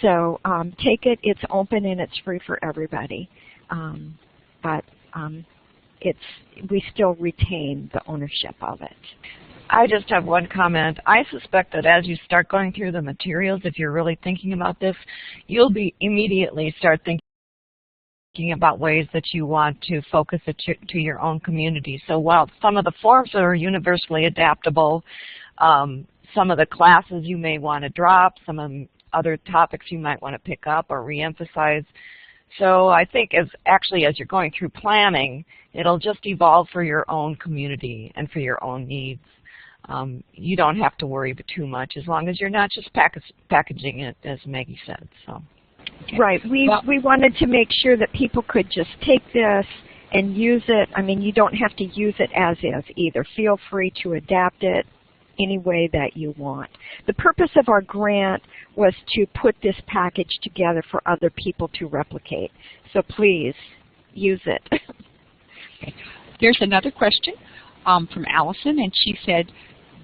So take it, it's open and it's free for everybody. But we still retain the ownership of it. I just have one comment. I suspect that as you start going through the materials, if you're really thinking about this, you'll immediately start thinking about ways that you want to focus it to your own community. So while some of the forms are universally adaptable, some of the classes you may want to drop, some of the other topics you might want to pick up or reemphasize. So I think as you're going through planning, it'll just evolve for your own community and for your own needs. You don't have to worry too much as long as you're not just packaging it, as Maggie said. So. Right. We wanted to make sure that people could just take this and use it. I mean, you don't have to use it as is either. Feel free to adapt it any way that you want. The purpose of our grant was to put this package together for other people to replicate. So please use it. Okay. There's another question from Allison, and she said,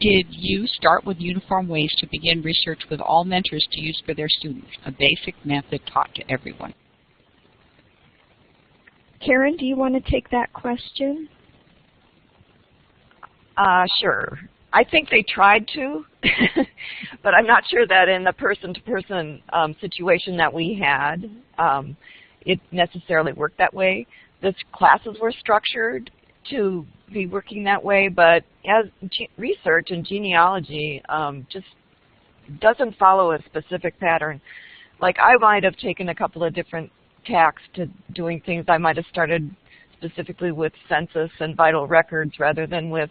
did you start with uniform ways to begin research with all mentors to use for their students, a basic method taught to everyone? Karen, do you want to take that question? Sure. I think they tried to, but I'm not sure that in the person-to-person situation that we had, it necessarily worked that way. The classes were structured to be working that way, but as research and genealogy just doesn't follow a specific pattern. Like I might have taken a couple of different tacks to doing things. I might have started specifically with census and vital records rather than with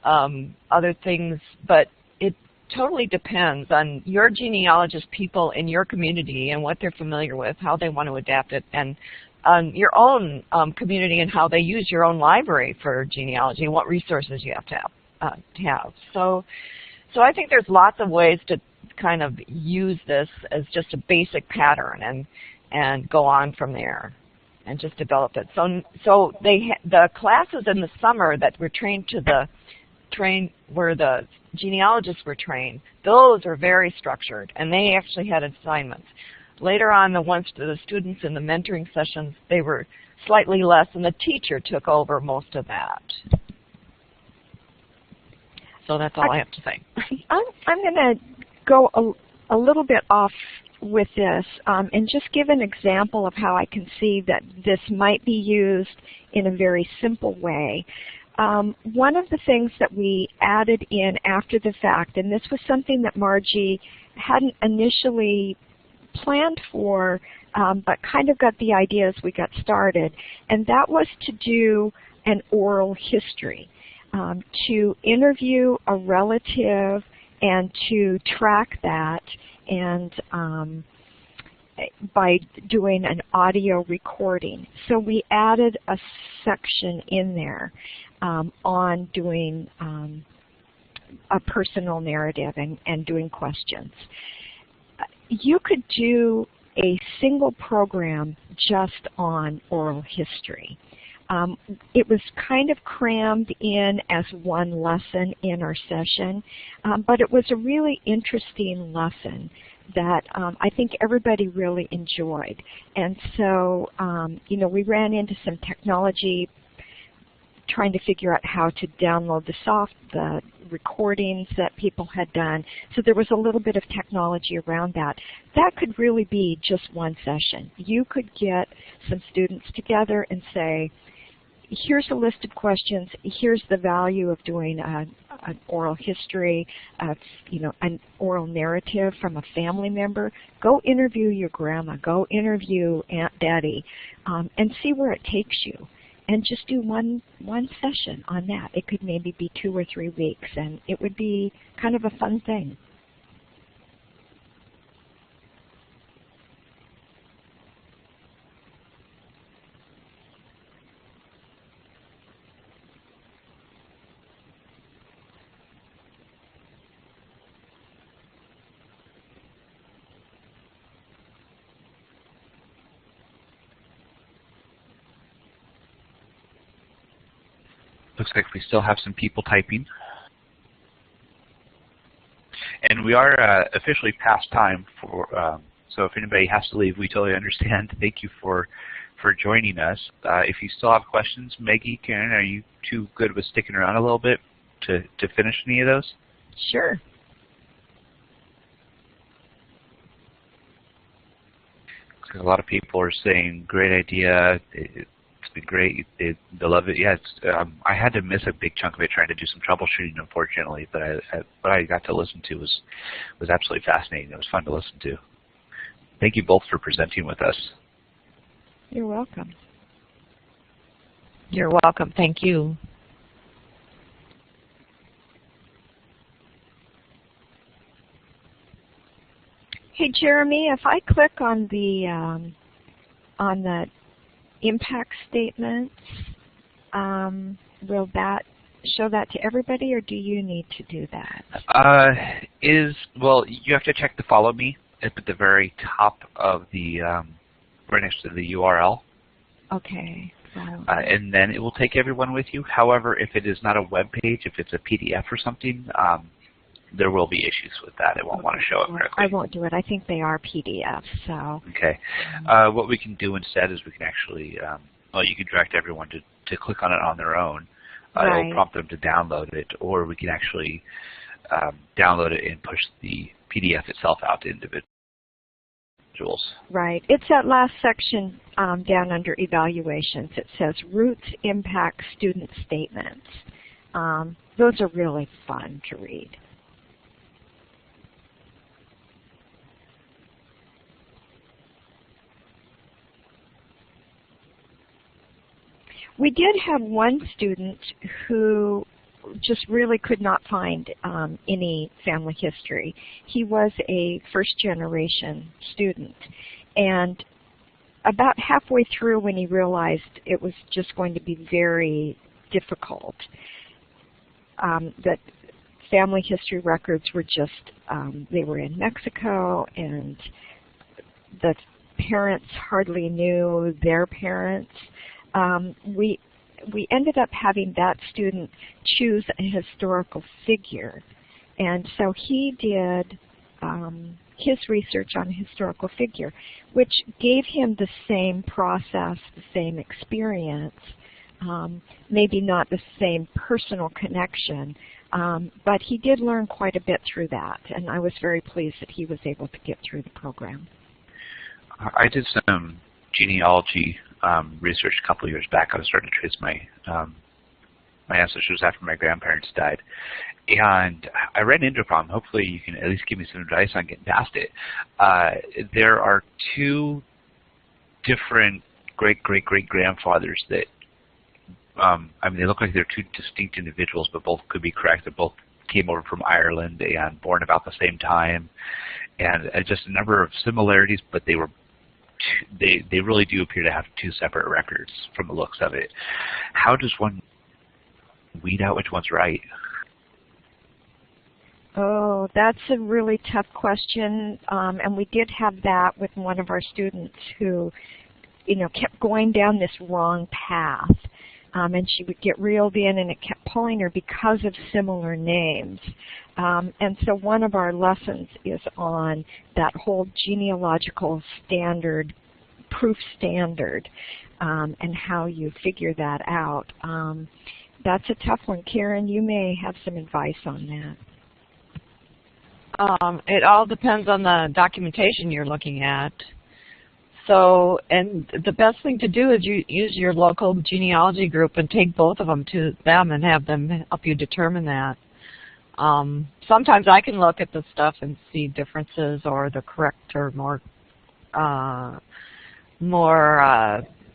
other things, but it totally depends on your genealogist people in your community and what they're familiar with, how they want to adapt it, and on your own community and how they use your own library for genealogy and what resources you have to have. So I think there's lots of ways to kind of use this as just a basic pattern and go on from there and just develop it. So the classes in the summer that were where the genealogists were trained, those were very structured, and they actually had assignments. Later on, the students in the mentoring sessions, they were slightly less, and the teacher took over most of that. So that's all I have to say. I'm going to go a little bit off with this and just give an example of how I can see that this might be used in a very simple way. One of the things that we added in after the fact, and this was something that Margie hadn't initially planned for, but kind of got the idea as we got started, and that was to do an oral history, to interview a relative and to track that, and by doing an audio recording. So we added a section in there on doing a personal narrative and doing questions. You could do a single program just on oral history. It was kind of crammed in as one lesson in our session, but it was a really interesting lesson that I think everybody really enjoyed. And so, you know, we ran into some technology trying to figure out how to download the recordings that people had done. So there was a little bit of technology around that. That could really be just one session. You could get some students together and say, here's a list of questions, here's the value of doing an oral history, you know, an oral narrative from a family member. Go interview your grandma, go interview Aunt Betty, and see where it takes you. And just do one session on that. It could maybe be 2 or 3 weeks, and it would be kind of a fun thing. Looks like we still have some people typing. And we are officially past time for, so if anybody has to leave, we totally understand. Thank you for joining us. If you still have questions, Maggie, Karen, are you too good with sticking around a little bit to finish any of those? Sure. A lot of people are saying, great idea. It's been great. They love it. Yeah, I had to miss a big chunk of it trying to do some troubleshooting, unfortunately. But what I got to listen to was absolutely fascinating. It was fun to listen to. Thank you both for presenting with us. You're welcome. You're welcome. Thank you. Hey, Jeremy, if I click on the impact statements, will that show that to everybody, or do you need to do that? Well, you have to check the follow me at the very top of the, right next to the URL. Okay. And then it will take everyone with you. However, if it is not a web page, if it's a PDF or something, there will be issues with that. It won't want to show it correctly. I won't do it. I think they are PDFs. So. Okay. What we can do instead is we can actually, well, you can direct everyone to click on it on their own. Right. It'll prompt them to download it, or we can actually download it and push the PDF itself out to individuals. Right. It's that last section down under evaluations. It says Roots Impact Student Statements. Those are really fun to read. We did have one student who just really could not find any family history. He was a first-generation student, and about halfway through when he realized it was just going to be very difficult, that family history records were just, they were in Mexico, and the parents hardly knew their parents. We ended up having that student choose a historical figure. And so he did his research on a historical figure, which gave him the same process, the same experience, maybe not the same personal connection, but he did learn quite a bit through that, and I was very pleased that he was able to get through the program. I did some genealogy research a couple of years back. I was starting to trace my my ancestors after my grandparents died. And I ran into a problem. Hopefully you can at least give me some advice on getting past it. There are two different great-great-great-grandfathers that, I mean, they look like they're two distinct individuals, but both could be correct. They both came over from Ireland and born about the same time. And just a number of similarities, but they were they really do appear to have two separate records from the looks of it. How does one weed out which one's right? Oh, that's a really tough question, and we did have that with one of our students who, kept going down this wrong path, and she would get reeled in, and it kept pulling her because of similar names. And so one of our lessons is on that whole genealogical standard, proof standard, and how you figure that out. That's a tough one. Karen, you may have some advice on that. It all depends on the documentation you're looking at. So, and the best thing to do is you use your local genealogy group and take both of them to them and have them help you determine that. Sometimes I can look at the stuff and see differences or the correct or more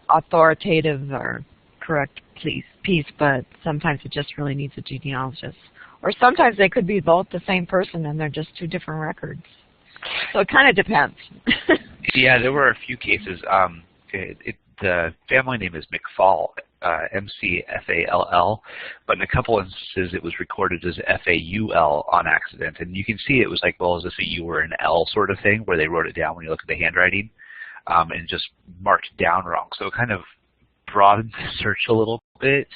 authoritative or correct piece, but sometimes it just really needs a genealogist. Or sometimes they could be both the same person and they're just two different records. So it kind of depends. Yeah, there were a few cases. The family name is McFall, M-C-F-A-L-L, but in a couple instances it was recorded as F-A-U-L on accident. And you can see it was like, well, is this a U or an L sort of thing, where they wrote it down when you look at the handwriting, and just marked down wrong. So it kind of broadened the search a little bit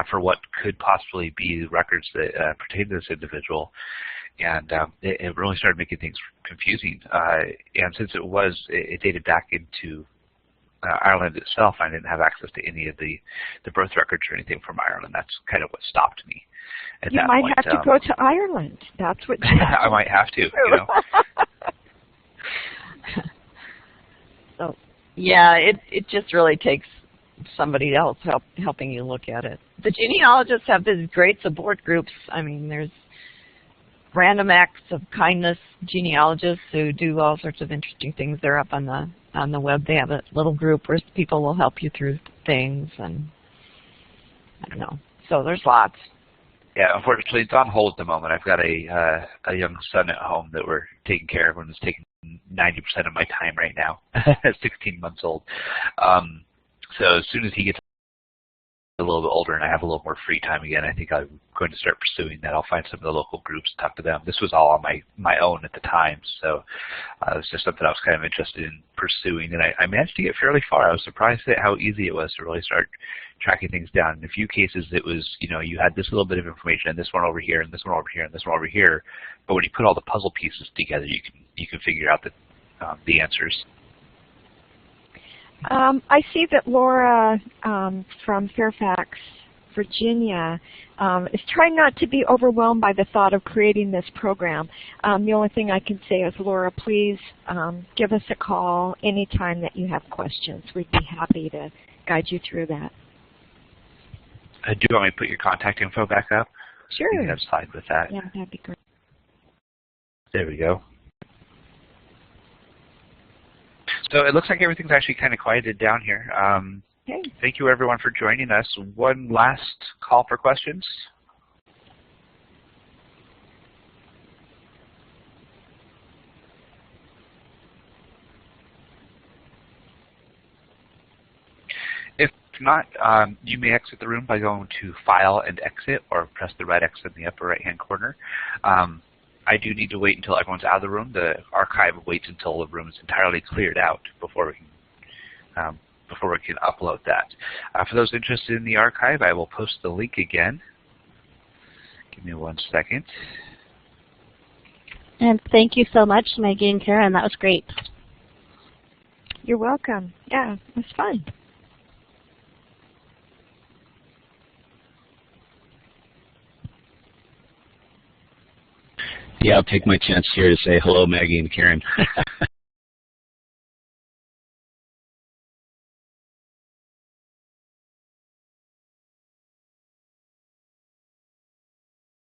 for what could possibly be records that pertain to this individual. And it really started making things confusing. And since it dated back into Ireland itself, I didn't have access to any of the birth records or anything from Ireland. That's kind of what stopped me at that point. You might have to go to Ireland. That's what I might have to, So, yeah, it just really takes somebody else helping you look at it. The genealogists have these great support groups. I mean, there's Random Acts of Kindness genealogists who do all sorts of interesting things. They're up on the web. They have a little group where people will help you through things, and I don't know. So there's lots. Yeah, unfortunately, it's on hold at the moment. I've got a young son at home that we're taking care of, and it's taking 90% of my time right now. 16 months old. So as soon as he gets a little bit older and I have a little more free time again, I think I'm going to start pursuing that. I'll find some of the local groups, talk to them. This was all on my own at the time, so it was just something I was kind of interested in pursuing, and I managed to get fairly far. I was surprised at how easy it was to really start tracking things down. In a few cases, it was, you had this little bit of information, and this one over here, and this one over here, and this one over here, but when you put all the puzzle pieces together, you can figure out the answers. I see that Laura from Fairfax, Virginia, is trying not to be overwhelmed by the thought of creating this program. The only thing I can say is, Laura, please give us a call anytime that you have questions. We'd be happy to guide you through that. Do you want me to put your contact info back up? Sure. You can have slide with that. Yeah, that'd be great. There we go. So it looks like everything's actually kind of quieted down here. Okay. Thank you, everyone, for joining us. One last call for questions. If not, you may exit the room by going to File and Exit, or press the red X in the upper right-hand corner. I do need to wait until everyone's out of the room. The archive waits until the room is entirely cleared out before we can upload that. For those interested in the archive, I will post the link again. Give me 1 second. And thank you so much, Maggie and Karen. That was great. You're welcome. Yeah, it was fun. Yeah, I'll take my chance here to say hello, Maggie and Karen.